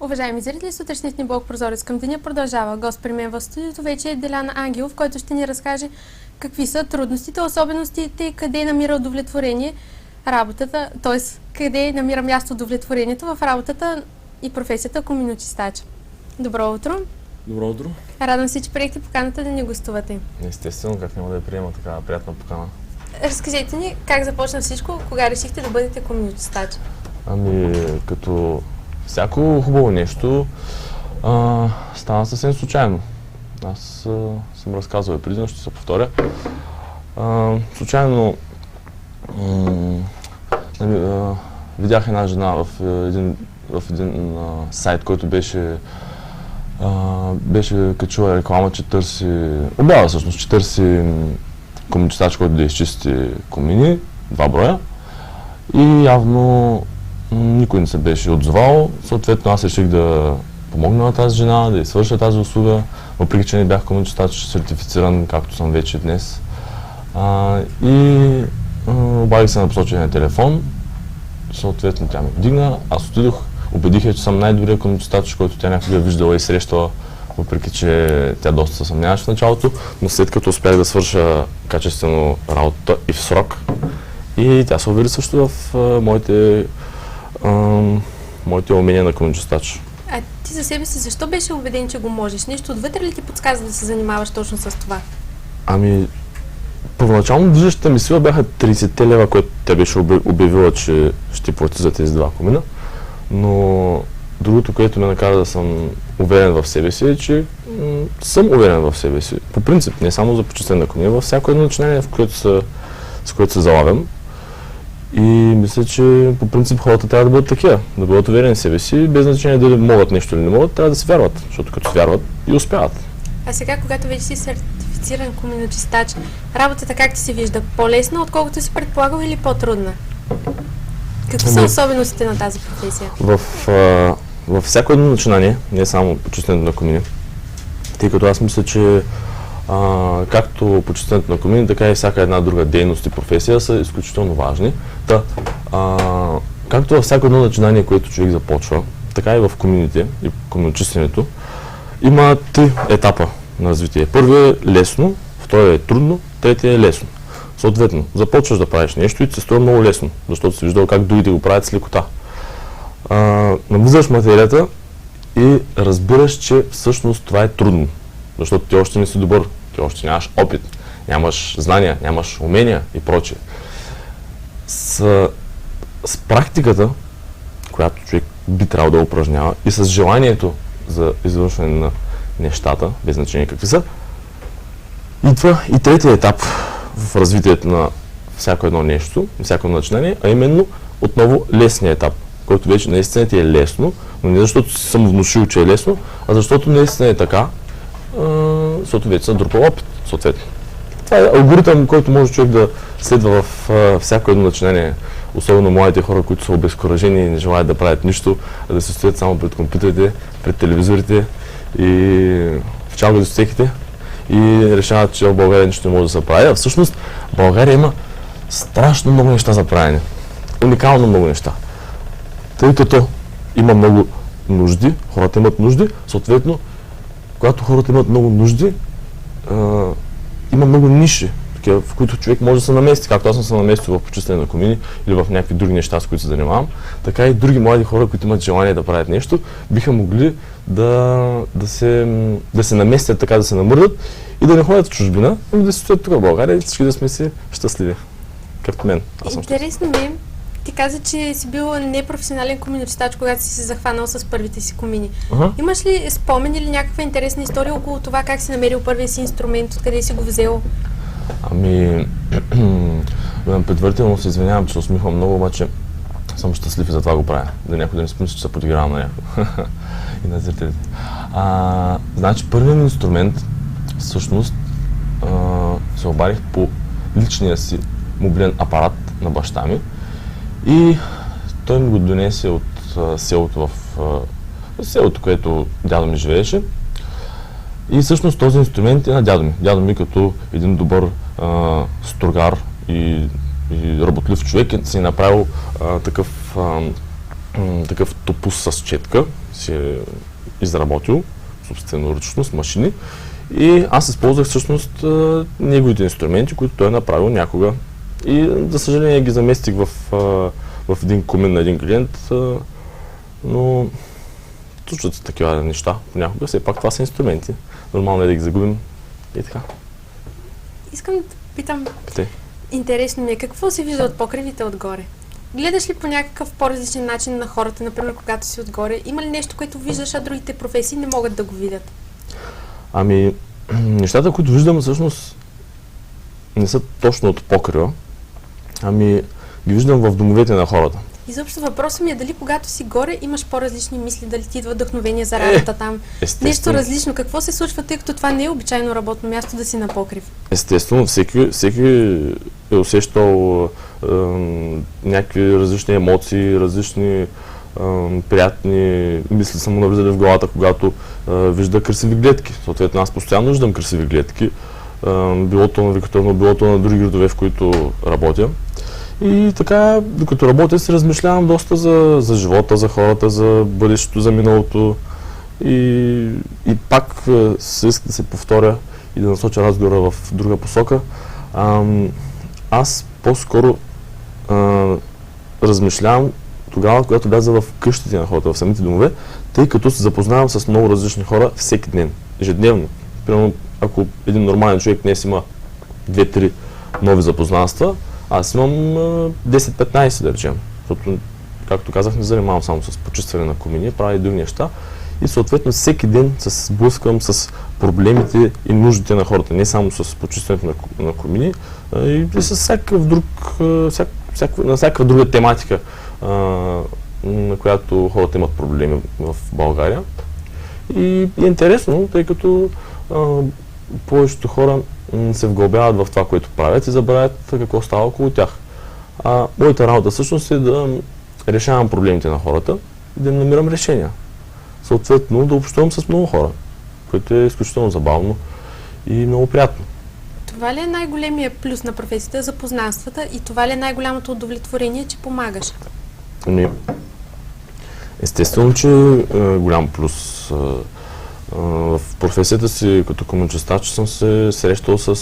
Уважаеми зрители, сутрешният ни блог Прозорец към деня продължава. Гост при мен в студиото вече е Делян Ангелов, който ще ни разкаже какви са трудностите, особеностите и къде намира удовлетворение работата, т.е. къде намира място удовлетворението в работата и професията коминочистач. Добро утро! Добро утро! Радвам се, че приехте поканата да ни гостувате. Естествено, как няма да я приема такава приятна покана. Разкажете ни как започна всичко, кога решихте да бъдете коминочистач? Като всяко хубаво нещо стана съвсем случайно. Аз съм разказвал и преди, но ще се повторя. Случайно видях една жена в един сайт, който беше качила реклама, че търси, обява всъщност, че търси коминочистач, който да изчисти комини, 2 броя. И явно никой не се беше отзовал. Съответно аз реших да помогна на тази жена, да й свърша тази услуга, въпреки че не бях коминочистач сертифициран, както съм вече днес. Обадих се на посочения телефон, съответно тя ме вдигна, аз отидох, убедих я, че съм най-добрият коминочистач, който тя някога е виждала и срещала, въпреки че тя доста се съмняваше в началото, но след като успях да свърша качествено работата и в срок, и тя се увери също в моите умения на коминочистач. А ти за себе си защо беше убеден, че го можеш? Нещо отвътре ли ти подсказа да се занимаваш точно с това? Първоначално движещата ми сила бяха 30 лева, което тя беше обявила, че ще плати за тези 2 комина. Но другото, което ме накара да съм уверен в себе си, е, че съм уверен в себе си. По принцип, не само за почистване на комина, във всяко едно начинание, с което се залавям. И мисля, че по принцип хората трябва да бъдат такива, да бъдат уверени в себе си, без значение дали могат нещо или не могат, трябва да се вярват, защото като вярват и успяват. А сега, когато вече си сертифициран коминочистач, работата как ти се вижда? По-лесна, отколкото си предполагал, или по-трудна? Какви са особеностите на тази професия? Във всяко едно начинание, не само почистването на комини, тъй като аз мисля, че както почистването на комини, така и всяка една друга дейност и професия са изключително важни. Както във всяко едно начинание, което човек започва, така и в комините и коминочистването, има 3 етапа на развитие. Първият е лесно, вторият е трудно, третият е лесно. Съответно, започваш да правиш нещо и ти се струва много лесно, защото си виждал как другите го правят с лекота. Навлизаш в материята и разбираш, че всъщност това е трудно, защото ти още не си добър, ти още нямаш опит, нямаш знания, нямаш умения и прочее. С практиката, която човек би трябвало да упражнява, и с желанието за извършване на нещата, без значение какви са, идва и третия етап в развитието на всяко едно нещо, всяко едно начинание, а именно отново лесния етап, който вече наистина ти е лесно, но не защото съм внушил, че е лесно, а защото наистина е така, защото вече съм натрупал опит, съответно. Това е алгоритъм, който може човек да следва в всяко едно начинание, особено младите хора, които са обезкуражени и не желаят да правят нищо, а да се стоят само пред компютрите, пред телевизорите и в чалгадистотеките и решават, че в България нищо не може да се прави. А всъщност в България има страшно много неща за правене. Уникално много неща. Тъй като има много нужди, хората имат нужди, съответно, когато хората имат много нужди, има много ниши, в които човек може да се намести. Както аз съм се наместил в почистване на комини или в някакви други неща, с които се занимавам, така и други млади хора, които имат желание да правят нещо, биха могли да се наместят, така да се намърдат и да не ходят в чужбина, ами да се стоят тук в България и всички да сме си щастливи. Както мен. Интересно ми, ти каза, че си бил непрофесионален коминочистач, когато си се захванал с първите си комини. Имаш ли спомен или някаква интересна история около това как си намерил първия си инструмент, откъде си го взел? Предварително се извинявам, че усмихвам много, обаче съм щастлив и затова го правя. Да някой да не спомни, че се подигравам на някой и на зрителите. Значи първият инструмент всъщност се обадих по личния си мобилен апарат на баща ми и той ми го донесе от селото, което дядо ми живееше. И всъщност този инструмент е на дядо ми. Дядо ми като един добър стругар и работлив човек си е направил такъв такъв топус с четка, си е изработил собственоръчно с машини и аз използвах всъщност неговите инструменти, които той е направил някога. И за съжаление ги заместих в един комин на един клиент, но случват се такива неща понякога, все пак това са инструменти. Нормално е да ги загубим и така. Искам да питам, Питай. интересно ми е, какво се вижда от покривите отгоре? Гледаш ли по някакъв по-различен начин на хората, например, когато си отгоре? Има ли нещо, което виждаш, а другите професии не могат да го видят? Ами, нещата, които виждам, всъщност не са точно от покрива, ами ги виждам в домовете на хората. Изобщо въпросът ми е дали когато си горе имаш по-различни мисли, дали ти идва вдъхновение за работа там. Нещо различно. Какво се случва, тъй като това не е обичайно работно място да си на покрив? Естествено, всеки е усещал някакви различни емоции, различни приятни мисли са му навлизали в главата, когато вижда красиви гледки. Съответно, аз постоянно виждам красиви гледки, било то на Викатърно, било то на други градове, в които работя. И така, докато работя, си размишлявам доста за живота, за хората, за бъдещето, за миналото. И пак се иска да се повторя и да насоча разговора в друга посока. Аз по-скоро размишлявам тогава, когато вляза в къщите на хората, в самите домове, тъй като се запознавам с много различни хора всеки ден, ежедневно. Примерно, ако един нормален човек днес има 2-3 нови запознанства, аз имам 10-15, да речем, защото, както казах, не занимавам само с почистване на комини, правя и други неща и съответно всеки ден се сблъсквам с проблемите и нуждите на хората, не само с почистването на комини, и с всякаква друга тематика, на която хората имат проблеми в България. И е интересно, тъй като повечето хора се вгълбяват в това, което правят и забравят какво става около тях. Моята работа всъщност е да решавам проблемите на хората и да намирам решения. Съответно да общувам с много хора, което е изключително забавно и много приятно. Това ли е най-големия плюс на професията, запознанствата, и това ли е най-голямото удовлетворение, че помагаш? Естествено, че е голям плюс. В професията си като комунчестач съм се срещал с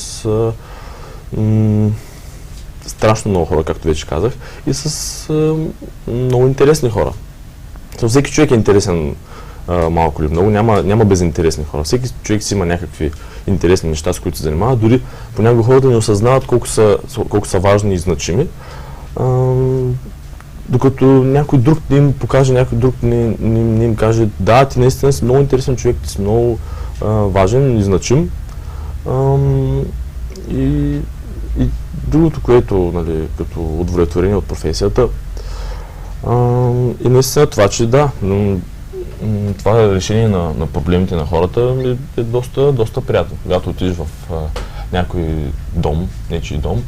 страшно много хора, както вече казах, и с много интересни хора. Всеки човек е интересен малко или много, няма безинтересни хора. Всеки човек си има някакви интересни неща, с които се занимава. Дори понякога хората не осъзнават колко са важни и значими, докато някой друг не им покаже, някой друг не им каже: да, ти наистина си много интересен човек, ти си много важен и значим. И другото, което, нали, като удовлетворение от професията, и наистина това, че да, това решение на проблемите на хората е доста приятно. Когато отидеш в някой дом, нечий дом,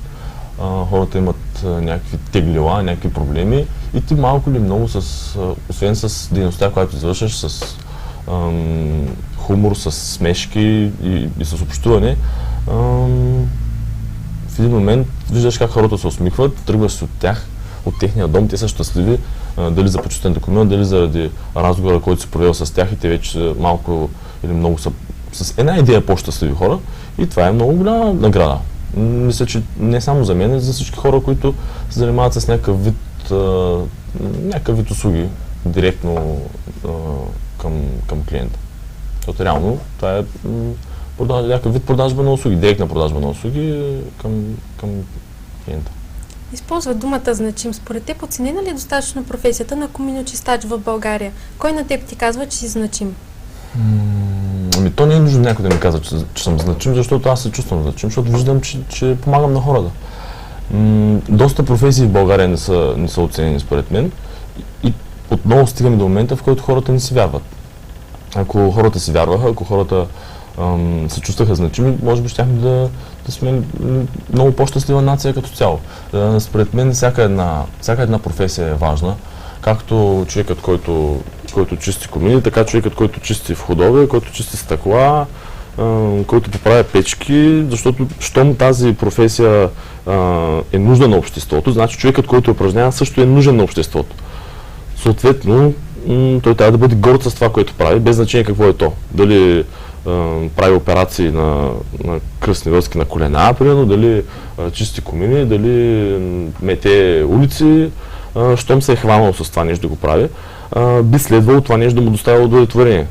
хората имат някакви теглила, някакви проблеми и ти малко или много, освен с дейността, която извършваш, с хумор, с смешки и с общуване, в един момент виждаш как хората се усмихват, тръгваш от тях, от техния дом, те са щастливи, дали за почувствената комина, дали заради разговора, който си провел с тях, и те вече малко или много са с една идея по-щастливи хора, и това е много голяма награда. Мисля, че не само за мен, а за всички хора, които се занимават с някакъв вид услуги директно към клиента. Защото реално това е някакъв вид продажба на услуги, директна продажба на услуги към клиента. Използва думата значим. Според теб оценена ли е достатъчно професията на коминочистач в България? Кой на теб ти казва, че си значим? То не е нужно някой да ми казва, че съм значим, защото аз се чувствам значим, защото виждам, че помагам на хората. Доста професии в България не са оценени според мен и отново стигаме до момента, в който хората не си вярват. Ако хората си вярваха, ако хората се чувстваха значими, може би щяхме да сме много по-щастлива нация като цяло. Според мен всяка една професия е важна, както човекът, който чисти комини, така човекът, който чисти входове, който чисти стъкла, който поправя печки, защото щом тази професия е нужна на обществото, значи човекът, който упражнява, също е нужен на обществото. Съответно, той трябва да бъде горд с това, което прави, без значение какво е то. Дали прави операции на кръстни връзки на колена, примерно, дали чисти комини, дали мете улици, щом се е хванал с това нещо да го прави, би следвало това нещо да му доставя удовлетворение.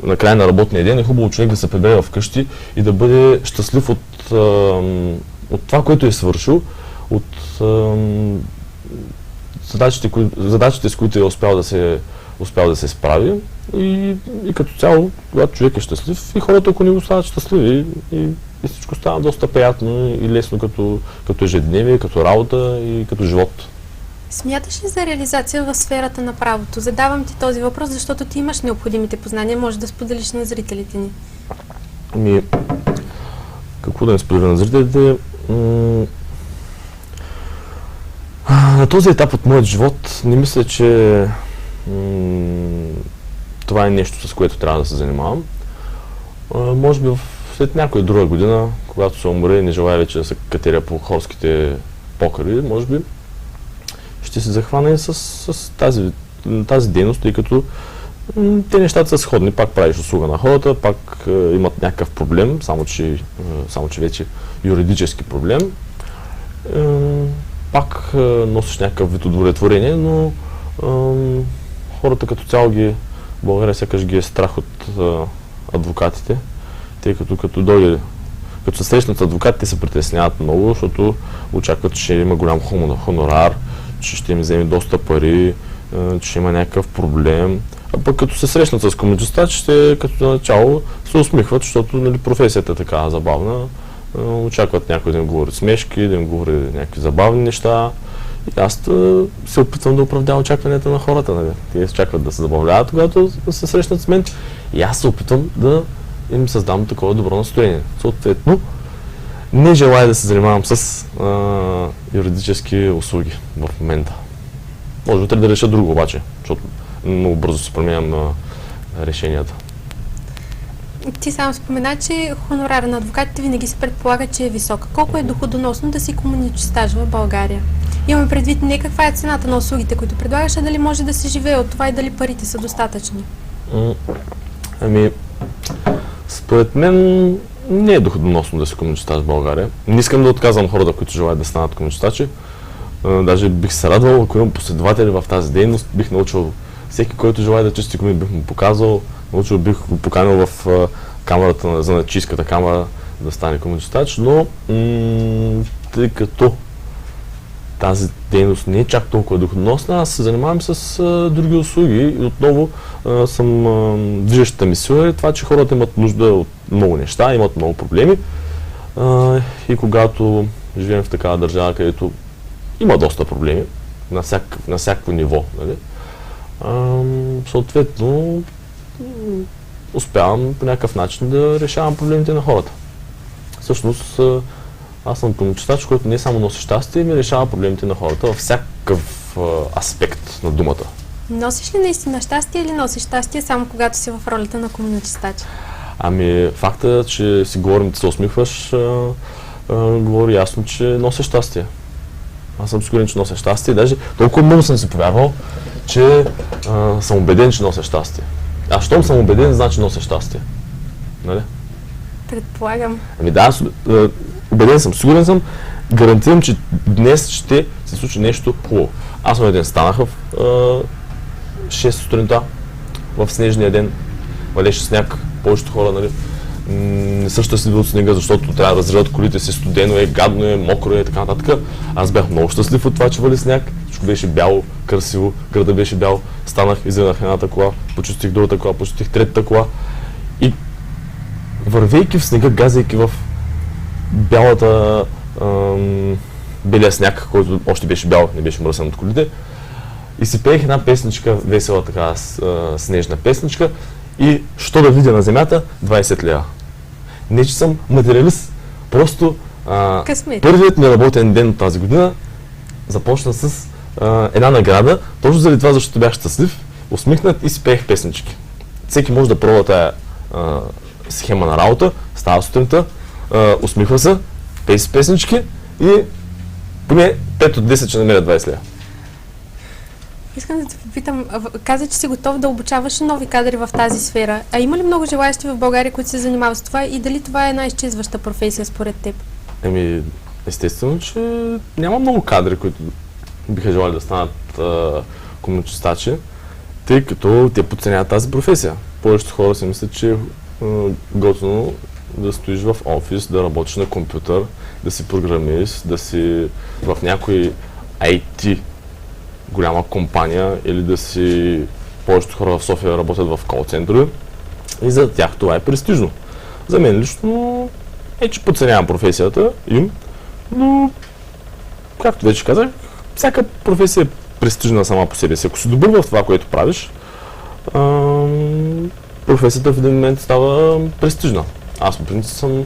На края на работния ден е хубаво човек да се прибере вкъщи и да бъде щастлив от това, което е свършил, от задачите, с които е успял да се справи и като цяло, когато човек е щастлив и хората около него стават щастливи и всичко става доста приятно и лесно като ежедневие, като работа и като живот. Смяташ ли за реализация в сферата на правото? Задавам ти този въпрос, защото ти имаш необходимите познания, може да споделиш на зрителите ни. Какво да не споделя на зрителите? На този етап от моят живот не мисля, че това е нещо, с което трябва да се занимавам. Може би след някоя друга година, когато се умре и не желая вече да се катеря по хорските покриви, може би ще се захвана и с тази дейност, тъй като те нещата са сходни. Пак правиш услуга на хората, пак имат някакъв проблем, само че вече юридически проблем. Пак носиш някакъв вид удовлетворение, но хората като цяло в България сякаш ги е страх от адвокатите, тъй като като се срещнат с адвокатите се притесняват много, защото очакват, че има голям хонорар, че ще им вземе доста пари, че има някакъв проблем. А пък като се срещнат с комунистачите, като начало се усмихват, защото нали, професията е така забавна. Очакват някой да им говори смешки, да им говори някакви забавни неща. И аз се опитвам да оправдя очакванията на хората. Нали. Те очакват да се забавляват, когато се срещнат с мен. И аз се опитвам да им създам такова добро настроение. Съответно, не желая да се занимавам с юридически услуги в момента. Може утре да реша друго обаче, защото много бързо се променям на решенията. Ти само спомена, че хонорар на адвокатите винаги се предполага, че е висок. Колко е доходоносно да си комуничи стаж в България? Имаме предвид не каква е цената на услугите, които предлагаш, а дали може да се живее от това и дали парите са достатъчни? Според мен не е доходоносно да се комуничи стаж в България. Не искам да отказвам хората, които желаят да станат комуничистачи. Даже бих се радвал, ако имам последователи в тази дейност, бих научил всеки, който желая да чисти комини, бих му показал, бих го поканил в камерата, занаятчийската камера да стане комуничистач, но тъй като тази дейност не е чак толкова доходоносна, аз се занимавам с други услуги и отново съм движещата ми сила е това, че хората имат нужда от много неща, имат много проблеми и когато живеем в такава държава, където има доста проблеми на всяко ниво, нали? Съответно успявам по някакъв начин да решавам проблемите на хората. Всъщност аз съм комуничистач, който не само носи щастие, ми решава проблемите на хората във всякакъв аспект на думата. Носиш ли наистина щастие или носиш щастие само когато си в ролята на комуничистач? Факта, че си говорим да се усмихваш, говори ясно, че нося щастие. Аз съм сигурен, че нося щастие. Даже толкова много съм си повярвал, че съм убеден, че нося щастие. А щом съм убеден, значи нося щастие. Нали? Предполагам. Аз убеден съм, сигурен съм, гарантирам, че днес ще се случи нещо хубаво. Аз един станах в 6 сутринта, в снежния ден, валеше сняг, повечето хора, нали, не са щастливи от снега, защото трябва да разрежат колите си, студено е, гадно е, мокро е и така нататък. Аз бях много щастлив от това, че вали сняг, всичко беше бяло, красиво, града беше бял, станах, изгледах едната кола, почувствих другата кола, почувствих третата кола и вървейки в снега, газейки в белия сняг, който още беше бял, не беше мръсен от колите, и си пеех една песничка, весела така снежна песничка и що да видя на земята, 20 лева. Не, че съм материалист, просто първият ми работен ден от тази година започна с една награда, точно заради това, защото бях щастлив, усмихнат и си пеех песнички. Всеки може да пробва тая схема на работа, става сутринта, усмихва се, пее си песнички и поне 5 от 10 ще намерят 20 лева. Искам да те попитам, каза, че си готов да обучаваш нови кадри в тази сфера. А има ли много желаящи в България, които се занимават с това и дали това е една изчезваща професия според теб? Естествено, че няма много кадри, които биха желали да станат комуничистачи, тъй като те подценяват тази професия. Повечето хора си мислят, че е готино да стоиш в офис, да работиш на компютър, да си програмист, да си в някой IT голяма компания или да си... Повечето хора в София работят в кол-центрове и за тях това е престижно. За мен лично че подценявам професията им, но както вече казах, всяка професия е престижна сама по себе си. Ако си добър в това, което правиш, професията в един момент става престижна. Аз по принцип съм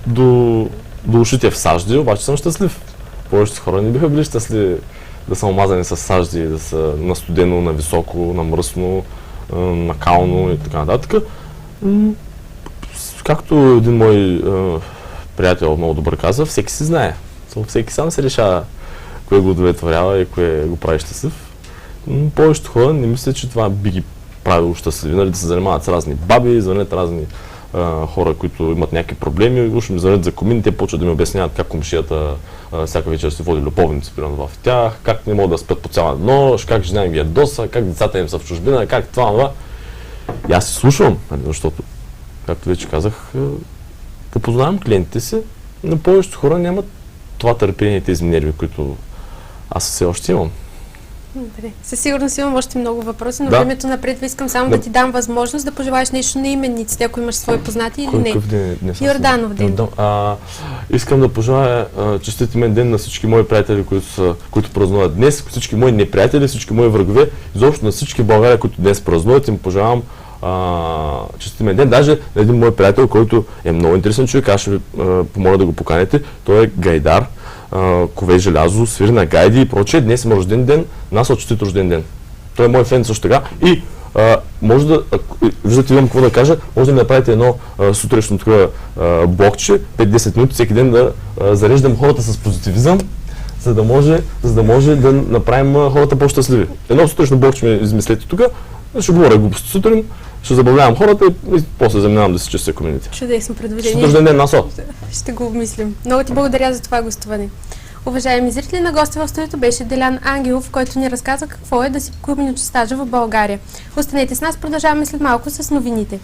до ушите в сажди, обаче съм щастлив. Повечето хора не биха били щастливи да са омазани с сажди, да са на студено, на високо, на мръсно, на кално и така нататък. Както един мой приятел много добър каза, всеки си знае. Всеки сам се решава кое го удовлетворява и кое го прави щастлив. Повечето хора не мислят, че това би ги правило щастливи. Нали, да се занимават с разни баби, звънят разни хора, които имат някакви проблеми, уж ми звънят за комини, те почват да ми обясняват как комшията всяка вечер се води любовници примерно в тях, как не могат да спят по цяла нощ, как жена им ги ядоса, как децата им са в чужбина, как това. И аз се слушам, защото, както вече казах, опознавам клиентите си, но повечето хора нямат това търпение и тези нерви, които аз все още имам. Добре. Със сигурност имам още много въпроси, но времето напред искам само да ти дам възможност да пожелаеш нещо на именниците, ако имаш свои познати или не. Какъв ден е днес? Йорданов ден. Искам да пожелая честит имен ден на всички мои приятели, които празнуват днес, всички мои неприятели, всички мои врагове, изобщо на всички в България, които днес празнуват, им пожелавам честит имен ден. Даже на един мой приятел, който е много интересен човек, аз ще ви помоля да го поканите. Той е гайдар, кове желязо, свири на гайди и прочее. Днес има рожден ден, нас честит рожден ден. Той е мой фен също така. И може да, виждате, имам какво да кажа, може да ми направите едно сутрешно такова блокче, 5-10 минути всеки ден да зареждам хората с позитивизъм, за да може да направим хората по-щастливи. Едно сутрешно блокче ми измислете тук, ще говоря глупости сутрин, ще забавлявам хората и после заминавам да си честя комюнити. Чудесно предложение. Рожден ден, Насо! Ще го обмислим. Много ти благодаря за това гостуване. Уважаеми зрители, на гости в студиото беше Делян Ангелов, който ни разказа какво е да си комюничи стажа в България. Останете с нас, продължаваме след малко с новините.